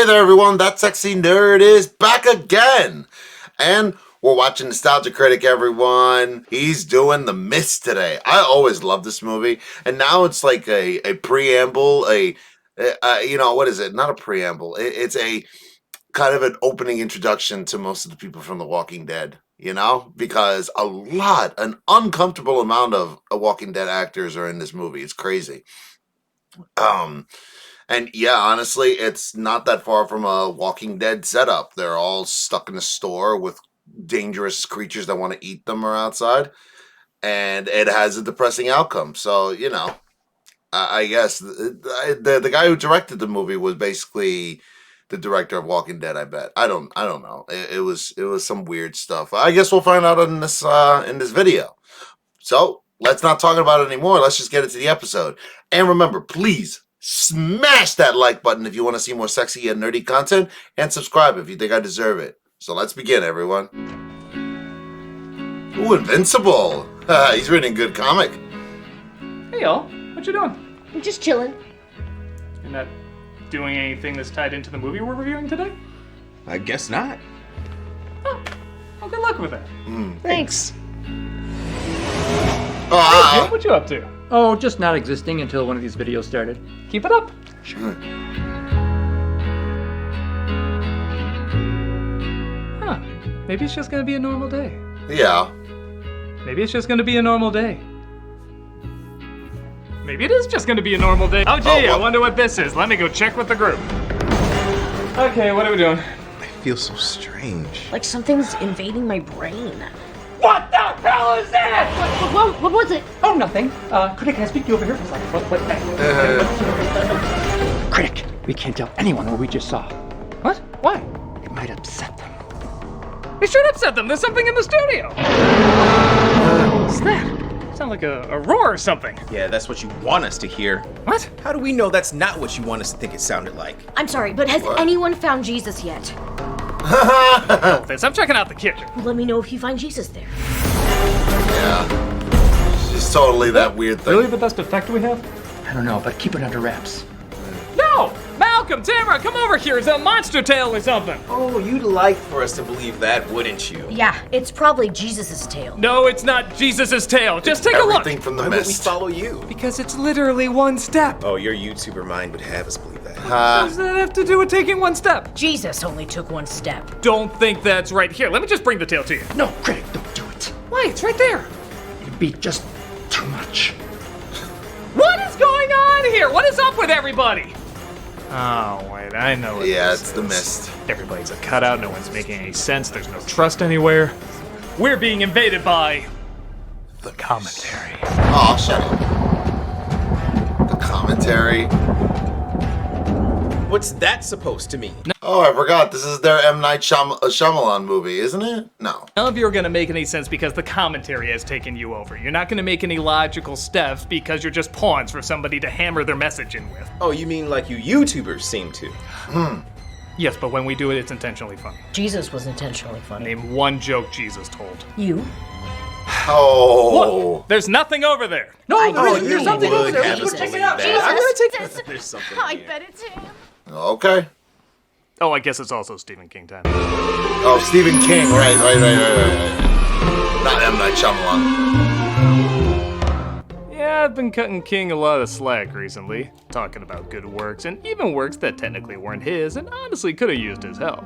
there, everyone. That sexy nerd is back again. And we're watching Nostalgia Critic, everyone. He's doing The Mist today. I always loved this movie. And now it's like a preamble, what is it? Not a preamble. It's a kind of an opening introduction to most of the people from The Walking Dead, because an uncomfortable amount of Walking Dead actors are in this movie. It's crazy. And yeah, honestly, it's not that far from a Walking Dead setup. They're all stuck in a store with dangerous creatures that want to eat them or outside. And it has a depressing outcome. So, I guess the guy who directed the movie was basically the director of Walking Dead, I bet. I don't know. It was some weird stuff. I guess we'll find out in this video. So, let's not talk about it anymore. Let's just get into the episode. And remember, please smash that like button if you want to see more sexy and nerdy content, and subscribe if you think I deserve it. So let's begin, everyone. Ooh, Invincible. He's reading a good comic. Hey, y'all. What you doing? I'm just chilling. You're not doing anything that's tied into the movie we're reviewing today? I guess not. Oh, well, good luck with that. Thanks. Hey, Jim, what you up to? Oh, just not existing until one of these videos started. Keep it up. Sure. Huh. Maybe it's just gonna be a normal day. Yeah. Maybe it's just gonna be a normal day. Maybe it is just gonna be a normal day. Oh, gee, I wonder what this is. Let me go check with the group. Okay, what are we doing? I feel so strange. Like something's invading my brain. What the hell is that? What was it? Oh, nothing. Critic, can I speak to you over here for a second? Critic, we can't tell anyone what we just saw. What? Why? It might upset them. It should upset them. There's something in the studio. What's that? Sound like a roar or something. Yeah, that's what you want us to hear. What? How do we know that's not what you want us to think it sounded like? I'm sorry, but has anyone found Jesus yet? I'm checking out the kitchen. Let me know if you find Jesus there. Yeah. She's totally that weird thing. Really the best effect we have? I don't know, but keep it under wraps. No! Malcolm, Tamara, come over here. It's a monster tail or something. Oh, you'd like for us to believe that, wouldn't you? Yeah, it's probably Jesus' tail. No, it's not Jesus' tail. Just take a look. Everything from The Why would we Mist. follow you? Because it's literally one step. Oh, your YouTuber mind would have us believe that. What does that have to do with taking one step? Jesus only took one step. Don't think that's right. Here, let me just bring the tail to you. No, Critic, don't do it. Why? It's right there. It'd be just too much. What is going on here? What is up with everybody? Oh, wait, I know what Yeah, this it's The is. Mist. Everybody's a cutout, no one's making any sense, there's no trust anywhere. We're being invaded by the commentary. Oh, shut up. The commentary. What's that supposed to mean? Oh, I forgot. This is their M. Night Shyamalan movie, isn't it? No. None of you are going to make any sense because the commentary has taken you over. You're not going to make any logical steps because you're just pawns for somebody to hammer their message in with. Oh, you mean like you YouTubers seem to? Yes, but when we do it, it's intentionally funny. Jesus was intentionally funny. Name one joke Jesus told. You? Oh. Look, there's nothing over there. No, know there's you something would over there. have Let's us go check it believe out. that. I'm gonna take Jesus. There's something I here. bet it's him. Okay. Oh, I guess it's also Stephen King time. Oh, Stephen King. Right. Not M. Night Shyamalan. Yeah, I've been cutting King a lot of slack recently, talking about good works and even works that technically weren't his and honestly could have used his help.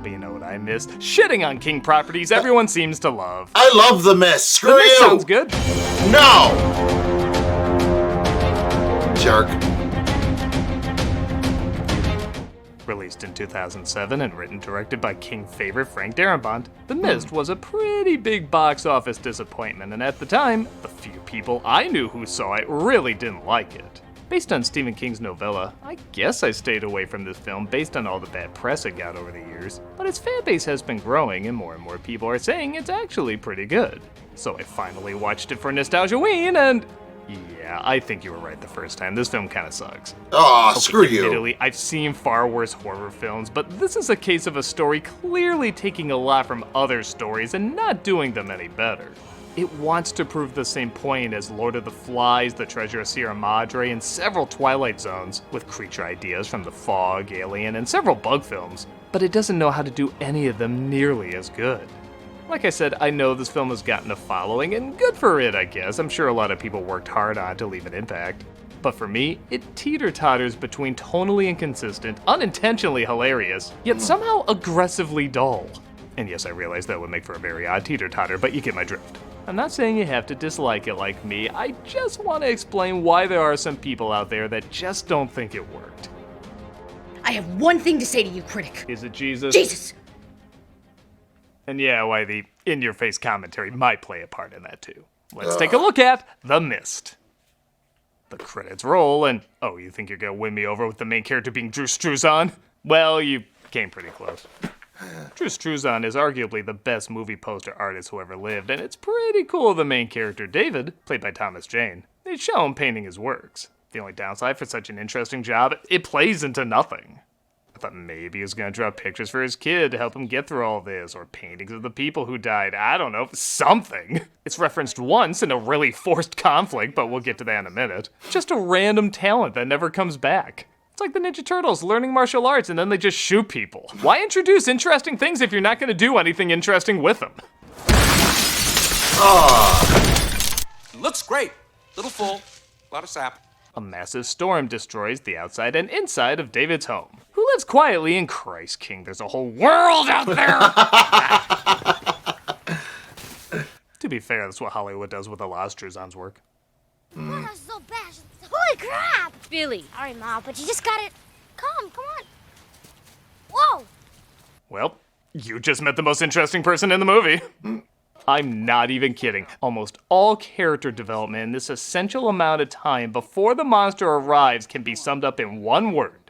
But you know what I missed? Shitting on King properties everyone seems to love. I love The Mist. Screw The Mist you. sounds good. No. Jerk. Released in 2007 and written and directed by King favorite Frank Darabont, The Mist was a pretty big box office disappointment, and at the time, the few people I knew who saw it really didn't like it. Based on Stephen King's novella, I guess I stayed away from this film based on all the bad press it got over the years, but its fanbase has been growing and more people are saying it's actually pretty good. So I finally watched it for Nostalgia-ween and yeah, I think you were right the first time. This film kind of sucks. Oh, screw you. Admittedly, I've seen far worse horror films, but this is a case of a story clearly taking a lot from other stories and not doing them any better. It wants to prove the same point as Lord of the Flies, The Treasure of Sierra Madre, and several Twilight Zones, with creature ideas from The Fog, Alien, and several bug films, but it doesn't know how to do any of them nearly as good. Like I said, I know this film has gotten a following, and good for it, I guess. I'm sure a lot of people worked hard on it to leave an impact. But for me, it teeter-totters between tonally inconsistent, unintentionally hilarious, yet somehow aggressively dull. And yes, I realize that would make for a very odd teeter-totter, but you get my drift. I'm not saying you have to dislike it like me, I just want to explain why there are some people out there that just don't think it worked. I have one thing to say to you, Critic. Is it Jesus? Jesus! And yeah, why the in-your-face commentary might play a part in that too. Let's take a look at The Mist. The credits roll, and oh, you think you're gonna win me over with the main character being Drew Struzan? Well, you came pretty close. Drew Struzan is arguably the best movie poster artist who ever lived, and it's pretty cool the main character, David, played by Thomas Jane, they show him painting his works. The only downside for such an interesting job, it plays into nothing. I thought maybe he was gonna draw pictures for his kid to help him get through all this, or paintings of the people who died, I don't know, something. It's referenced once in a really forced conflict, but we'll get to that in a minute. Just a random talent that never comes back. It's like the Ninja Turtles learning martial arts and then they just shoot people. Why introduce interesting things if you're not gonna do anything interesting with them? Looks great. Little full, a lot of sap. A massive storm destroys the outside and inside of David's home, who lives quietly in Christ King. There's a whole world out there! To be fair, that's what Hollywood does with a lot of Struzan's work. Oh, that's so bad. Holy crap! Billy. Sorry, Mom, but you just gotta... Come on. Whoa! Well, you just met the most interesting person in the movie. I'm not even kidding. Almost all character development in this essential amount of time before the monster arrives can be summed up in one word.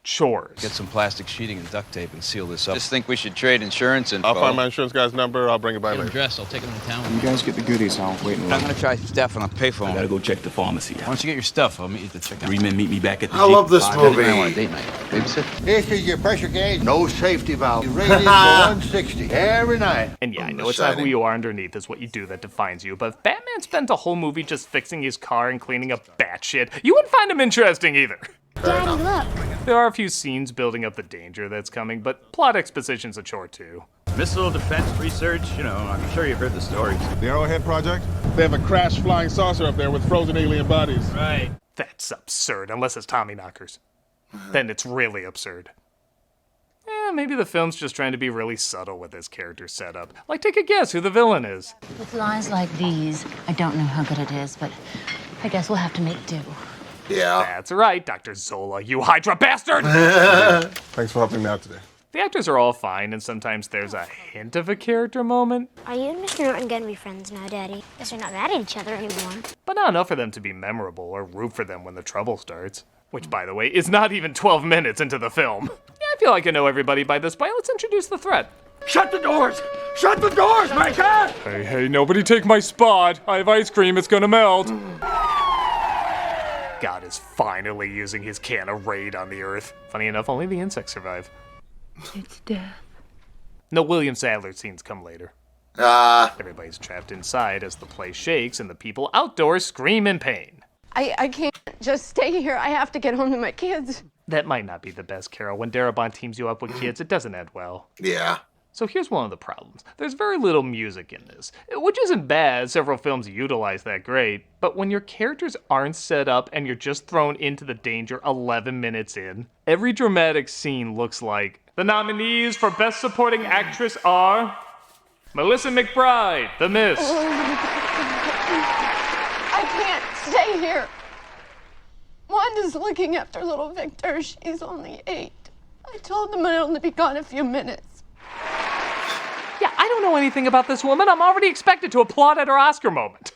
Chores. Get some plastic sheeting and duct tape and seal this up. Just think we should trade insurance info. I'll find my insurance guy's number. I'll bring it by later. Dress, I'll take him to town. You guys get the goodies. I'll wait in I'm gonna try Steph on a payphone. I gotta go check the pharmacy. Why don't you get your stuff? I'll meet you at the checkout. 3 men meet me back at the I love this movie. Date night. Babysit? This is your pressure gauge. No safety valve. You rated for 160 every night. And yeah, I know it's not who you are underneath, it's what you do that defines you, but if Batman spent a whole movie just fixing his car and cleaning up bat shit, you wouldn't find him interesting either. Daddy, look. There are a few scenes building up the danger that's coming, but plot exposition's a chore too. Missile defense research, you know, I'm sure you've heard the stories. The Arrowhead Project? They have a crashed flying saucer up there with frozen alien bodies. Right. That's absurd, unless it's Tommy Knockers. Then it's really absurd. Maybe the film's just trying to be really subtle with his character setup. Like, take a guess who the villain is. With lies like these, I don't know how good it is, but I guess we'll have to make do. Yeah. That's right, Dr. Zola, you Hydra bastard! Thanks for helping me out today. The actors are all fine, and sometimes there's a hint of a character moment. Are you and Mr. Norton gonna be friends now, Daddy? Guess you're not mad at each other anymore. But not enough for them to be memorable or root for them when the trouble starts. Which, by the way, is not even 12 minutes into the film. Yeah, I feel like I know everybody by this point. Let's introduce the threat. Shut the doors! Shut the doors, my God! Hey, nobody take my spot. I have ice cream, it's gonna melt. God is finally using his can of Raid on the Earth. Funny enough, only the insects survive. It's death. No William Sadler scenes come later. Everybody's trapped inside as the place shakes and the people outdoors scream in pain. I can't just stay here. I have to get home to my kids. That might not be the best, Carol. When Darabont teams you up with kids, it doesn't end well. Yeah. So here's one of the problems. There's very little music in this, which isn't bad. Several films utilize that great. But when your characters aren't set up and you're just thrown into the danger 11 minutes in, every dramatic scene looks like the nominees for Best Supporting Actress are Melissa McBride, The Mist. I can't stay here. Wanda's looking after little Victor. She's only 8. I told them I'd only be gone a few minutes. Yeah, I don't know anything about this woman. I'm already expected to applaud at her Oscar moment.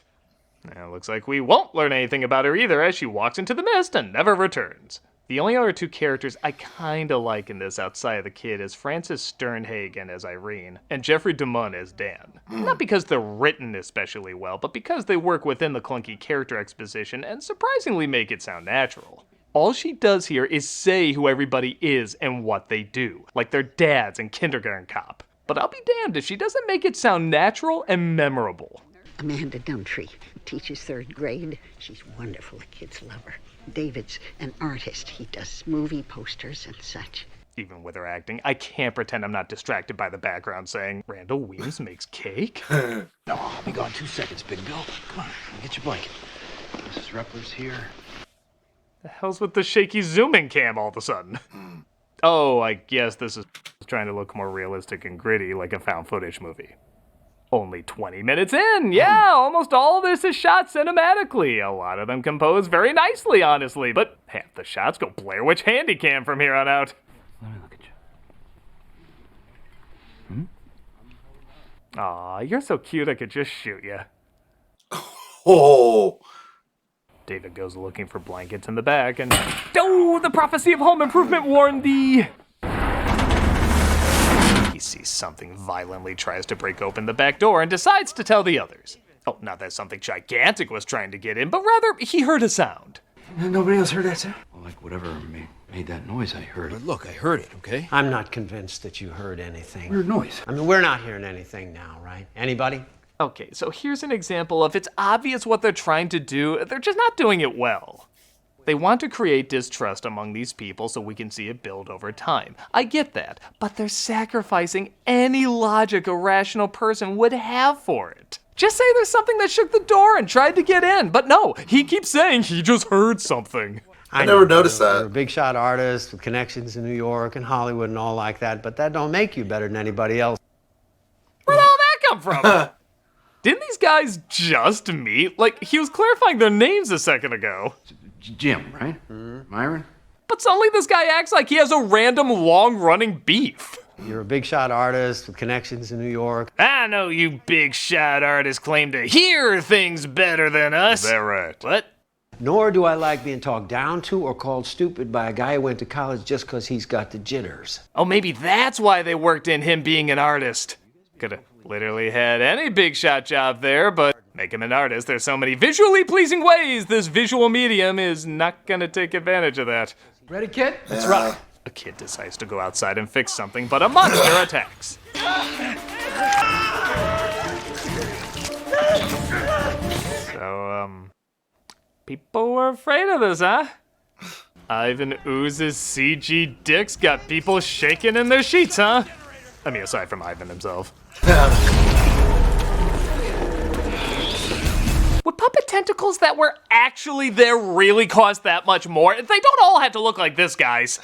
Now, it looks like we won't learn anything about her either as she walks into the mist and never returns. The only other two characters I kinda like in this outside of the kid is Frances Sternhagen as Irene and Jeffrey DeMunn as Dan. Not because they're written especially well, but because they work within the clunky character exposition and surprisingly make it sound natural. All she does here is say who everybody is and what they do, like their dads in Kindergarten Cop. But I'll be damned if she doesn't make it sound natural and memorable. Amanda Dumtree teaches 3rd grade. She's wonderful. The kids love her. David's an artist. He does movie posters and such. Even with her acting, I can't pretend I'm not distracted by the background saying, Randall Weems makes cake? No, I'll be gone 2 seconds, Big Bill. Come on, get your blanket. Mrs. Repler's here. The hell's with the shaky zooming cam all of a sudden? Oh, I guess this is trying to look more realistic and gritty like a found footage movie. Only 20 minutes in, yeah, almost all of this is shot cinematically. A lot of them composed very nicely, honestly, but half the shots go Blair Witch Handycam from here on out. Let me look at you. Aw, you're so cute I could just shoot you. Oh. David goes looking for blankets in the back and... Oh, the prophecy of home improvement warned thee! He sees something violently, tries to break open the back door, and decides to tell the others. Oh, not that something gigantic was trying to get in, but rather he heard a sound. Nobody else heard that sound? Well, like whatever made that noise, I heard it. Look, I heard it, okay? I'm not convinced that you heard anything. Weird noise. I mean, we're not hearing anything now, right? Anybody? Okay, so here's an example of it's obvious what they're trying to do, they're just not doing it well. They want to create distrust among these people so we can see it build over time. I get that, but they're sacrificing any logic a rational person would have for it. Just say there's something that shook the door and tried to get in, but no, he keeps saying he just heard something. I never noticed that. You're a big shot artist with connections in New York and Hollywood and all like that, but that don't make you better than anybody else. Where'd all that come from? Didn't these guys just meet? Like, he was clarifying their names a second ago. Jim, right? Myron? But suddenly this guy acts like he has a random long-running beef. You're a big shot artist with connections in New York. I know you big shot artists claim to hear things better than us. Is that right? What? Nor do I like being talked down to or called stupid by a guy who went to college just because he's got the jitters. Oh, maybe that's why they worked in him being an artist. Could've literally had any big shot job there, but make him an artist, there's so many visually pleasing ways this visual medium is not gonna take advantage of that. Ready, kid? Let's rock. A kid decides to go outside and fix something, but a monster attacks. So, people were afraid of this, huh? Ivan Ooze's CG dicks got people shaking in their sheets, huh? I mean, aside from Ivan himself. Would puppet tentacles that were actually there really cost that much more? They don't all have to look like this, guys.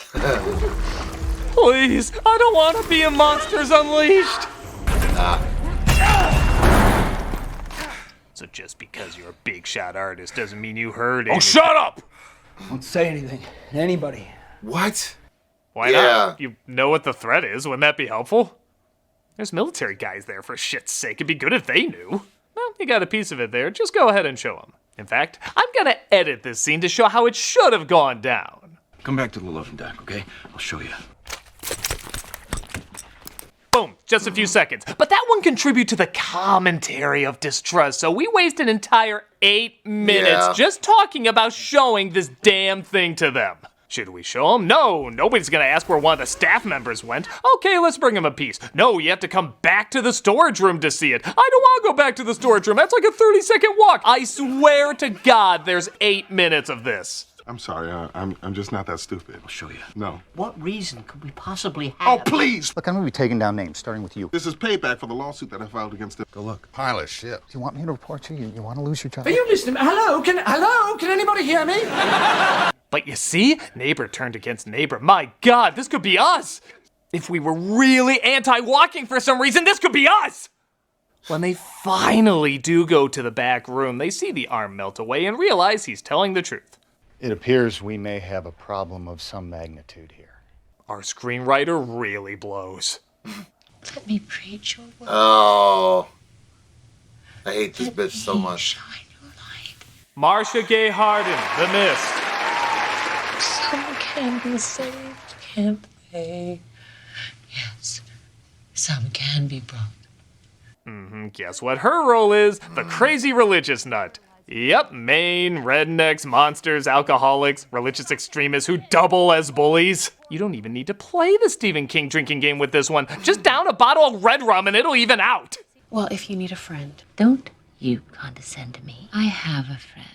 Please, I don't want to be in Monsters Unleashed. So just because you're a big shot artist doesn't mean you heard it. Oh, shut up! Don't say anything to anybody. What? Why not? You know what the threat is. Wouldn't that be helpful? There's military guys there, for shit's sake. It'd be good if they knew. Well, you got a piece of it there. Just go ahead and show them. In fact, I'm gonna edit this scene to show how it should have gone down. Come back to the loading dock, okay? I'll show you. Boom, just a few seconds. But that won't contribute to the commentary of distrust, so we waste an entire 8 minutes just talking about showing this damn thing to them. Should we show them? No, nobody's gonna ask where one of the staff members went. Okay, let's bring them a piece. No, you have to come back to the storage room to see it. I don't want to go back to the storage room. That's like a 30-second walk. I swear to God, there's 8 minutes of this. I'm sorry, I'm just not that stupid. I'll show you. No. What reason could we possibly have? Oh, please! Look, I'm gonna be taking down names, starting with you. This is payback for the lawsuit that I filed against them. Go look. Pile of shit. Do you want me to report to you? You want to lose your job? Are you listening? Hello? Can anybody hear me? But you see, neighbor turned against neighbor. My God, this could be us. If we were really anti-walking for some reason, this could be us. When they finally do go to the back room, they see the arm melt away and realize he's telling the truth. It appears we may have a problem of some magnitude here. Our screenwriter really blows. Let me preach your word. Oh. I hate this bitch so much. Marcia Gay Harden, The Mist. Some can be saved, can't they? Yes, some can be brought. Guess what her role is? The crazy religious nut. Yep, Maine, rednecks, monsters, alcoholics, religious extremists who double as bullies. You don't even need to play the Stephen King drinking game with this one. Just down a bottle of red rum and it'll even out. Well, if you need a friend, don't you condescend to me. I have a friend.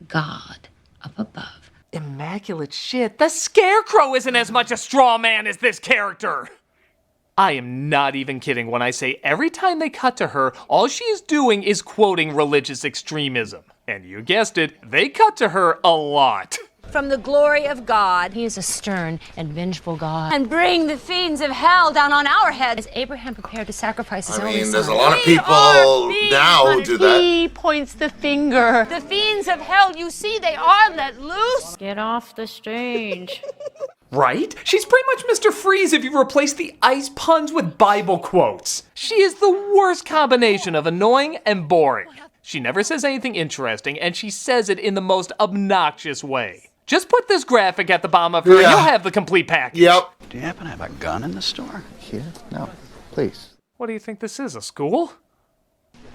God up above. Immaculate shit. The Scarecrow isn't as much a straw man as this character. I am not even kidding when I say every time they cut to her, all she is doing is quoting religious extremism. And you guessed it, they cut to her a lot. From the glory of God. He is a stern and vengeful God. And bring the fiends of hell down on our heads. As Abraham prepared to sacrifice his only son. There's a lot of people now who do that. He points the finger. The fiends of hell, you see, they are let loose. Get off the stage. Right? She's pretty much Mr. Freeze if you replace the ice puns with Bible quotes. She is the worst combination of annoying and boring. She never says anything interesting, and she says it in the most obnoxious way. Just put this graphic at the bottom of her, and you'll have the complete package. Yep. Do you happen to have a gun in the store? Here? No. Please. What do you think this is, a school?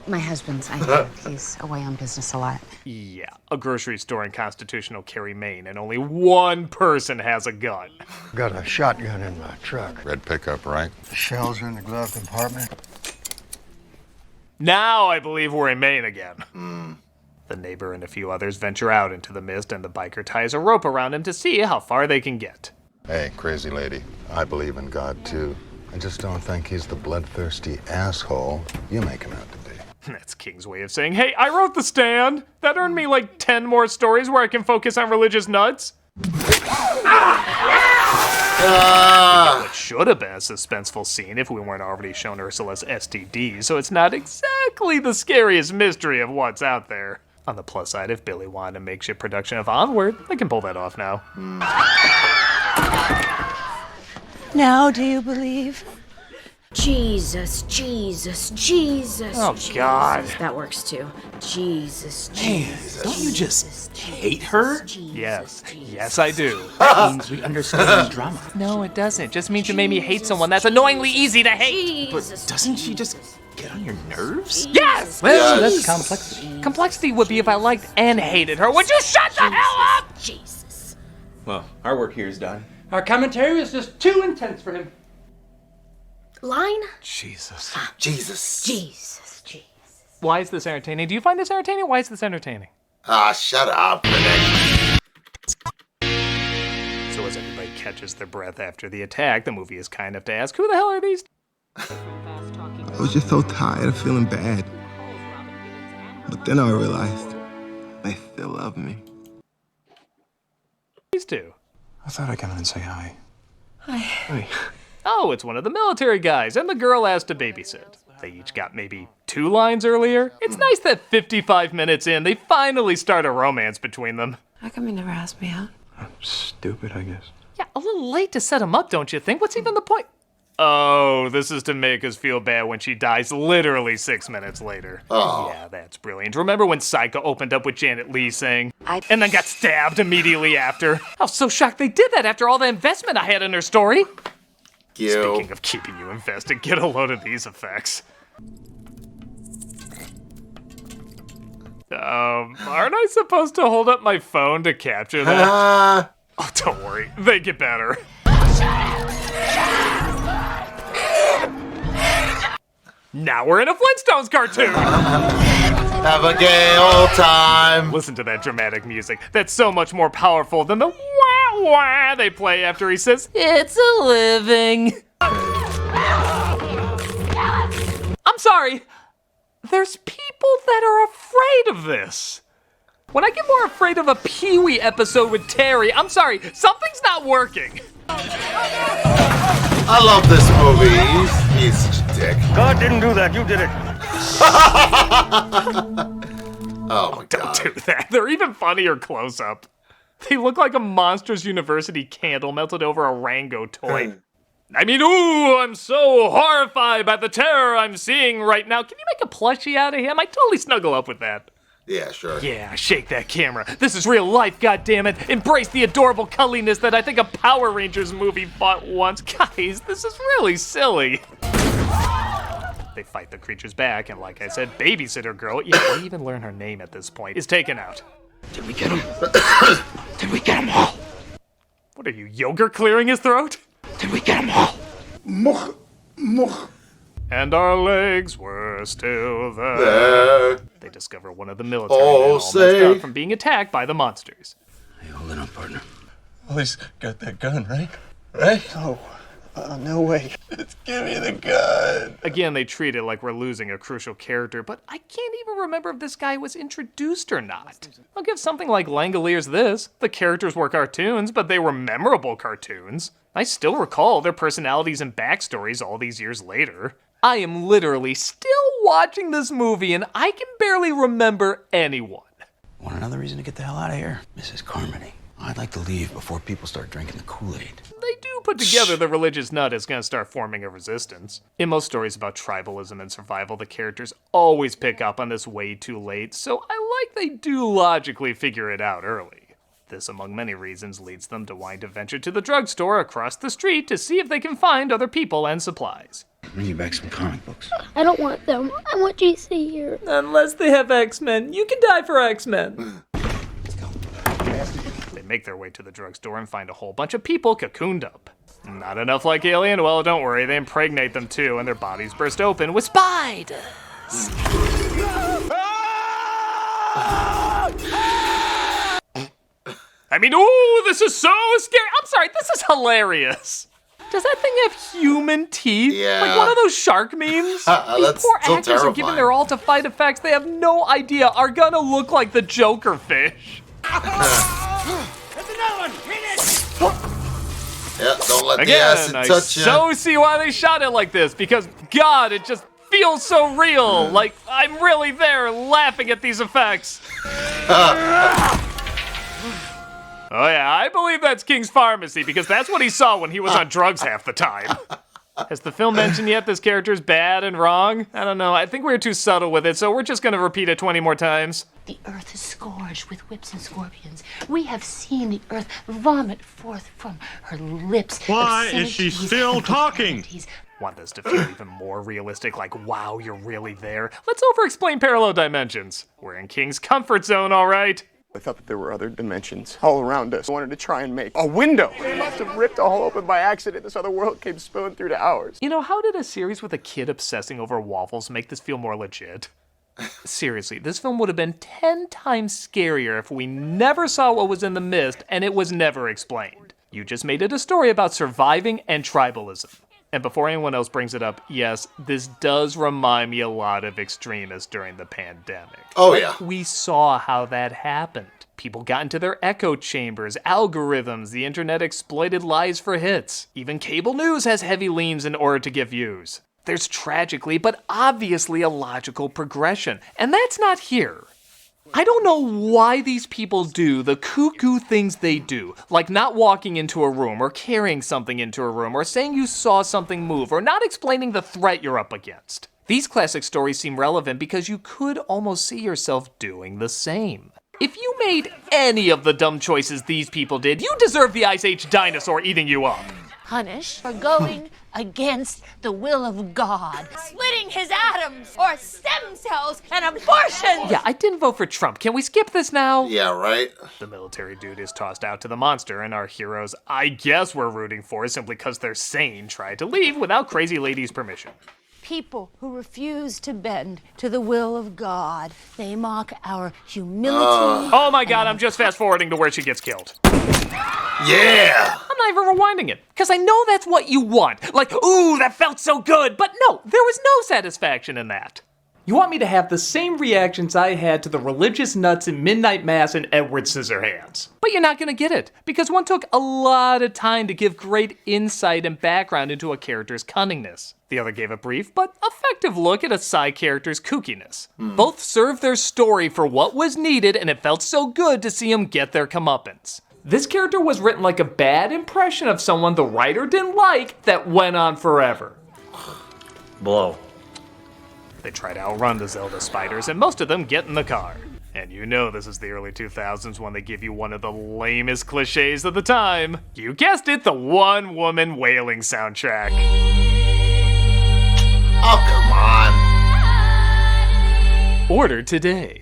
My husband's, I think. He's away on business a lot. Yeah, a grocery store in constitutional Cary, Maine, and only one person has a gun. Got a shotgun in my truck. Red pickup, right? The shells are in the glove compartment. Now I believe we're in Maine again. The neighbor and a few others venture out into the mist, and the biker ties a rope around him to see how far they can get. Hey, crazy lady. I believe in God, too. I just don't think he's the bloodthirsty asshole you make him out to be. That's King's way of saying, hey, I wrote The Stand. That earned me like 10 more stories where I can focus on religious nuts. It should have been a suspenseful scene if we weren't already shown Ursula's STD, so it's not exactly the scariest mystery of what's out there. On the plus side, if Billy wanted a makeshift production of Onward, they can pull that off now. Now do you believe? Jesus, Jesus, Jesus. Oh, Jesus. God. That works too. Jesus, Man, Jesus. don't you just hate her? Yes, yes I do. That means we understand drama. No, it doesn't. It just means you made me hate someone that's annoyingly easy to hate. But doesn't she just get on your nerves? Yes! Well, that's complexity. Complexity would be if I liked and hated her. Would you shut the hell up? Jesus. Well, our work here is done. Our commentary was just too intense for him. Line? Jesus. Jesus. Jesus, Jesus. Why is this entertaining? Do you find this entertaining? Why is this entertaining? Shut up, Critic. So as everybody catches their breath after the attack, the movie is kind enough to ask, who the hell are these? I was just so tired of feeling bad. But then I realized they still love me. These two. I thought I'd come in and say hi. Hi. Oh, it's one of the military guys, and the girl asked to babysit. They each got maybe 2 lines earlier. It's nice that 55 minutes in, they finally start a romance between them. How come you never asked me out? I'm stupid, I guess. Yeah, a little late to set him up, don't you think? What's even the point? Oh, this is to make us feel bad when she dies literally 6 minutes later. Oh. Yeah, that's brilliant. Remember when Psycho opened up with Janet Leigh saying, and then got stabbed immediately after? I was so shocked they did that after all the investment I had in her story. Speaking of keeping you invested, get a load of these effects. Aren't I supposed to hold up my phone to capture that? Oh, don't worry. They get better. Now we're in a Flintstones cartoon! Have a gay old time! Listen to that dramatic music. That's so much more powerful than the wah wah they play after he says, "It's a living." I'm sorry. There's people that are afraid of this. When I get more afraid of a Pee-wee episode with Terry, I'm sorry, something's not working. I love this movie. He's such a dick. God didn't do that, you did it. Oh my God. Don't do that. They're even funnier close up. They look like a Monsters University candle melted over a Rango toy. I mean, ooh, I'm so horrified by the terror I'm seeing right now. Can you make a plushie out of him? I totally snuggle up with that. Yeah, sure. Yeah, shake that camera. This is real life, goddammit. Embrace the adorable cuddliness that I think a Power Rangers movie fought once. Guys, this is really silly. They fight the creatures back, and like I said, Babysitter Girl, yeah, we even learn her name at this point, is taken out. Did we get him? Did we get them all? What are you, yogurt clearing his throat? Did we get them all? And our legs were still there. There. They discover one of the military Oh, men all messed say. up from being attacked by the monsters. Hey, hold it up, partner. Well, he's got that gun, right? Right? Oh, no way. Just give me the gun. Again, they treat it like we're losing a crucial character, but I can't even remember if this guy was introduced or not. I'll give something like Langoliers this. The characters were cartoons, but they were memorable cartoons. I still recall their personalities and backstories all these years later. I am literally still watching this movie and I can barely remember anyone. Want another reason to get the hell out of here? Mrs. Carmody. I'd like to leave before people start drinking the Kool-Aid. They do put together the religious nut is going to start forming a resistance. In most stories about tribalism and survival, the characters always pick up on this way too late, so I like they do logically figure it out early. This, among many reasons, leads them to wanting to venture to the drugstore across the street to see if they can find other people and supplies. Bring you back some comic books. I don't want them. I want GC here. Unless they have X-Men. You can die for X-Men. They make their way to the drugstore and find a whole bunch of people cocooned up. Not enough like Alien? Well, don't worry, they impregnate them too, and their bodies burst open with spiders. I mean, ooh, this is so scary. I'm sorry, this is hilarious. Does that thing have human teeth? Yeah. Like one of those shark memes? These That's poor still actors are given terrifying. their all to fight effects they have no idea are gonna look like the Joker fish. Yeah, don't let the Again, acid I touch you. so see why they shot it like this, because God, it just feels so real. Like I'm really there laughing at these effects. Oh yeah, I believe that's King's Pharmacy because that's what he saw when he was on drugs half the time. Has the film mentioned yet this character's bad and wrong? I don't know, I think we were too subtle with it, so we're just gonna repeat it 20 more times. The earth is scourged with whips and scorpions. We have seen the earth vomit forth from her lips. Why is she still talking? Want this to feel even more realistic, like, wow, you're really there? Let's over-explain parallel dimensions. We're in King's comfort zone, all right? I thought that there were other dimensions all around us. I wanted to try and make a window. They must have ripped a hole open by accident. This other world came spilling through to ours. You know, how did a series with a kid obsessing over waffles make this feel more legit? Seriously, this film would have been 10 times scarier if we never saw what was in the mist and it was never explained. You just made it a story about surviving and tribalism. And before anyone else brings it up, yes, this does remind me a lot of Extremis during the pandemic. Oh, yeah. We saw how that happened. People got into their echo chambers, algorithms, the internet exploited lies for hits. Even cable news has heavy leans in order to get views. There's tragically, but obviously a logical progression, and that's not here. I don't know why these people do the cuckoo things they do, like not walking into a room or carrying something into a room or saying you saw something move or not explaining the threat you're up against. These classic stories seem relevant because you could almost see yourself doing the same. If you made any of the dumb choices these people did, you deserve the Ice Age dinosaur eating you up. Punish for going against the will of God. Splitting his atoms or stem cells and abortion. Yeah, I didn't vote for Trump. Can we skip this now? Yeah, right? The military dude is tossed out to the monster, and our heroes, I guess we're rooting for simply because they're sane, try to leave without Crazy Lady's permission. People who refuse to bend to the will of God. They mock our humility. Oh my God, I'm just fast forwarding to where she gets killed. Yeah! I'm not even rewinding it, because I know that's what you want. Like, ooh, that felt so good. But no, there was no satisfaction in that. You want me to have the same reactions I had to the religious nuts in Midnight Mass and Edward Scissorhands. But you're not going to get it, because one took a lot of time to give great insight and background into a character's cunningness. The other gave a brief but effective look at a side character's kookiness. Both served their story for what was needed, and it felt so good to see them get their comeuppance. This character was written like a bad impression of someone the writer didn't like that went on forever. Blow. They try to outrun the Zelda spiders, and most of them get in the car. And you know this is the early 2000s when they give you one of the lamest cliches of the time. You guessed it, the one-woman wailing soundtrack. Oh, come on. Order today.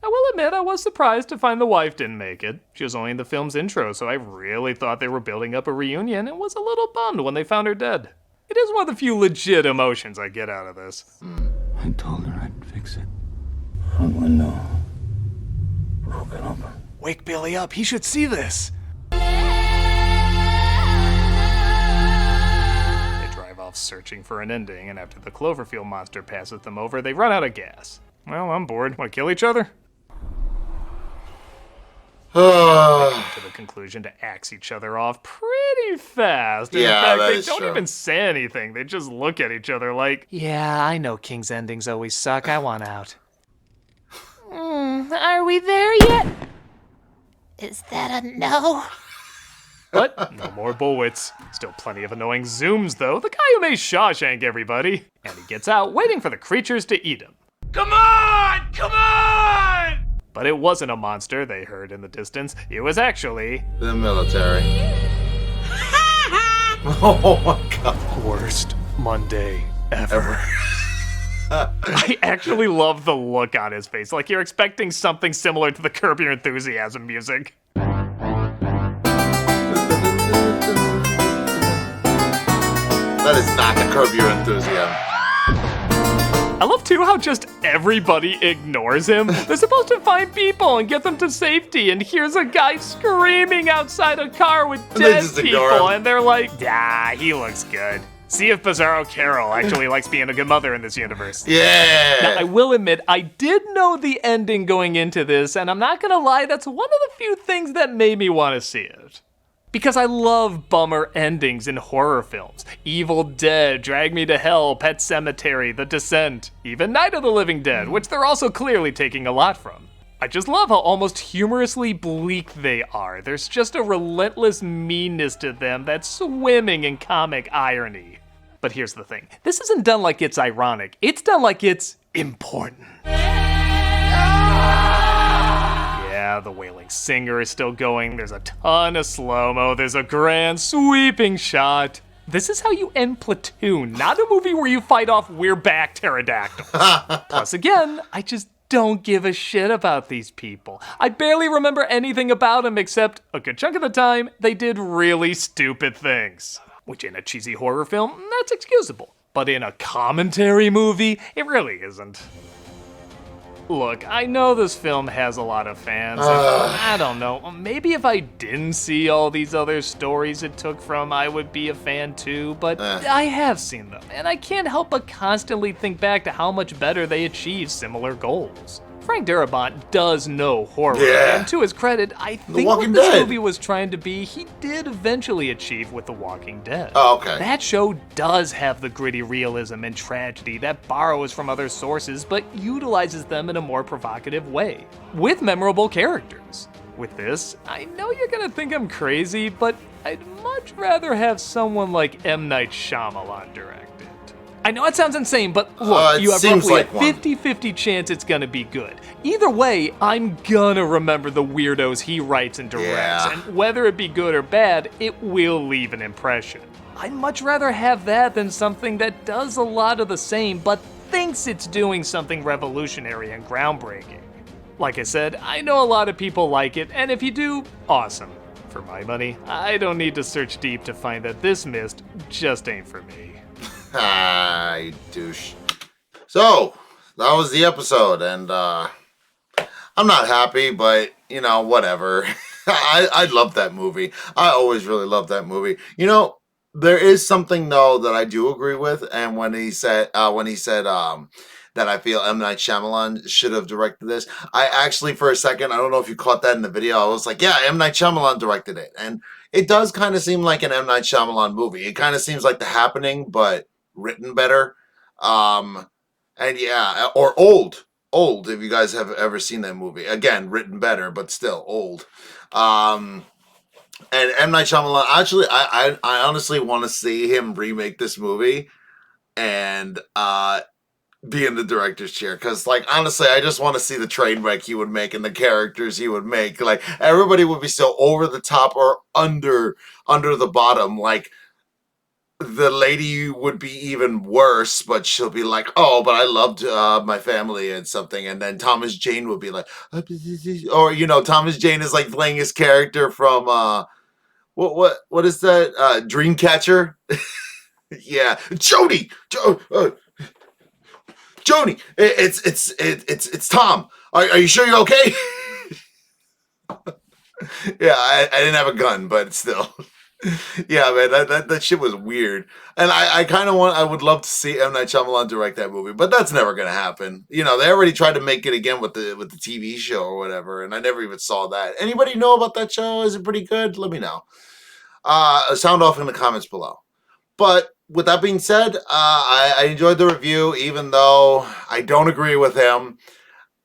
I will admit I was surprised to find the wife didn't make it. She was only in the film's intro, so I really thought they were building up a reunion and was a little bummed when they found her dead. It is one of the few legit emotions I get out of this. I told her I'd fix it. Front window broken open. Wake Billy up, he should see this. They drive off searching for an ending, and after the Cloverfield monster passes them over, they run out of gas. Well, I'm bored. Want to kill each other? They come to the conclusion to axe each other off pretty fast. In fact, that they is don't true. even say anything. They just look at each other like, yeah, I know King's endings always suck. I want out. Are we there yet? Is that a no? But no more bullets. Still plenty of annoying zooms, though. The guy who made Shawshank, everybody. And he gets out, waiting for the creatures to eat him. Come on! Come on! But it wasn't a monster they heard in the distance. It was actually... The military. Oh my god. Worst Monday ever. I actually love the look on his face. Like you're expecting something similar to the Curb Your Enthusiasm music. That is not the Curb Your Enthusiasm. I love too how just everybody ignores him. They're supposed to find people and get them to safety, and here's a guy screaming outside a car with dead people, and they're like, "Ah, he looks good." See if Bizarro Carol actually likes being a good mother in this universe. Yeah! Now, I will admit, I did know the ending going into this, and I'm not gonna lie, that's one of the few things that made me want to see it. Because I love bummer endings in horror films. Evil Dead, Drag Me to Hell, Pet Sematary, The Descent, even Night of the Living Dead, which they're also clearly taking a lot from. I just love how almost humorously bleak they are. There's just a relentless meanness to them that's swimming in comic irony. But here's the thing. This isn't done like it's ironic. It's done like it's important. Yeah, the wailing singer is still going. There's a ton of slow-mo. There's a grand sweeping shot. This is how you end Platoon, not a movie where you fight off "We're back" pterodactyls. Plus, again, I just don't give a shit about these people. I barely remember anything about them except a good chunk of the time, they did really stupid things. Which in a cheesy horror film, that's excusable. But in a commentary movie, it really isn't. Look, I know this film has a lot of fans, and I don't know, maybe if I didn't see all these other stories it took from, I would be a fan too, but I have seen them, and I can't help but constantly think back to how much better they achieve similar goals. Frank Darabont does know horror, and to his credit, I think what this movie was trying to be, he did eventually achieve with The Walking Dead. Oh, okay. That show does have the gritty realism and tragedy that borrows from other sources, but utilizes them in a more provocative way, with memorable characters. With this, I know you're gonna think I'm crazy, but I'd much rather have someone like M. Night Shyamalan direct. I know it sounds insane, but look, you have roughly a 50-50 chance it's gonna be good. Either way, I'm gonna remember the weirdos he writes and directs, and whether it be good or bad, it will leave an impression. I'd much rather have that than something that does a lot of the same, but thinks it's doing something revolutionary and groundbreaking. Like I said, I know a lot of people like it, and if you do, awesome. For my money, I don't need to search deep to find that this mist just ain't for me. Ah, you douche. So, that was the episode, and I'm not happy, but, you know, whatever. I love that movie. I always really loved that movie. You know, there is something, though, that I do agree with, and when he said that I feel M. Night Shyamalan should have directed this, I actually, for a second, I don't know if you caught that in the video, I was like, yeah, M. Night Shyamalan directed it, and it does kind of seem like an M. Night Shyamalan movie. It kind of seems like The Happening, but written better, and yeah, or old, if you guys have ever seen that movie. Again, written better, but still old. And M. Night Shyamalan, actually, I honestly want to see him remake this movie and be in the director's chair, because, like, honestly, I just want to see the train wreck he would make and the characters he would make. Like, everybody would be so over the top or under the bottom, like, the lady would be even worse, but she'll be like, "Oh, but I loved my family and something," and then Thomas Jane would be like, or Thomas Jane is like playing his character from what is that Dreamcatcher? Yeah, Joni, it's Tom. Are you sure you're okay? Yeah, I didn't have a gun, but still. Yeah, man, that shit was weird. And I kind of I would love to see M. Night Shyamalan direct that movie, but that's never going to happen. They already tried to make it again with the TV show or whatever, and I never even saw that. Anybody know about that show? Is it pretty good? Let me know. Sound off in the comments below. But with that being said, I enjoyed the review, even though I don't agree with him.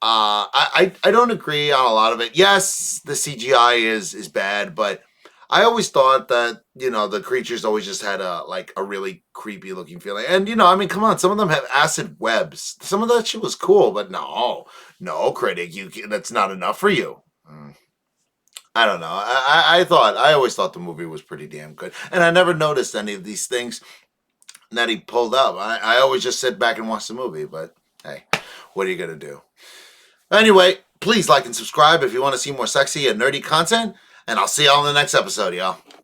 I don't agree on a lot of it. Yes, the CGI is bad, but I always thought that the creatures always just had a really creepy looking feeling. And come on, some of them have acid webs. Some of that shit was cool, but no, Critic, that's not enough for you. I don't know. I always thought the movie was pretty damn good, and I never noticed any of these things that he pulled up. I always just sit back and watch the movie. But hey, what are you gonna do? Anyway, please like and subscribe if you want to see more sexy and nerdy content, and I'll see y'all in the next episode, y'all.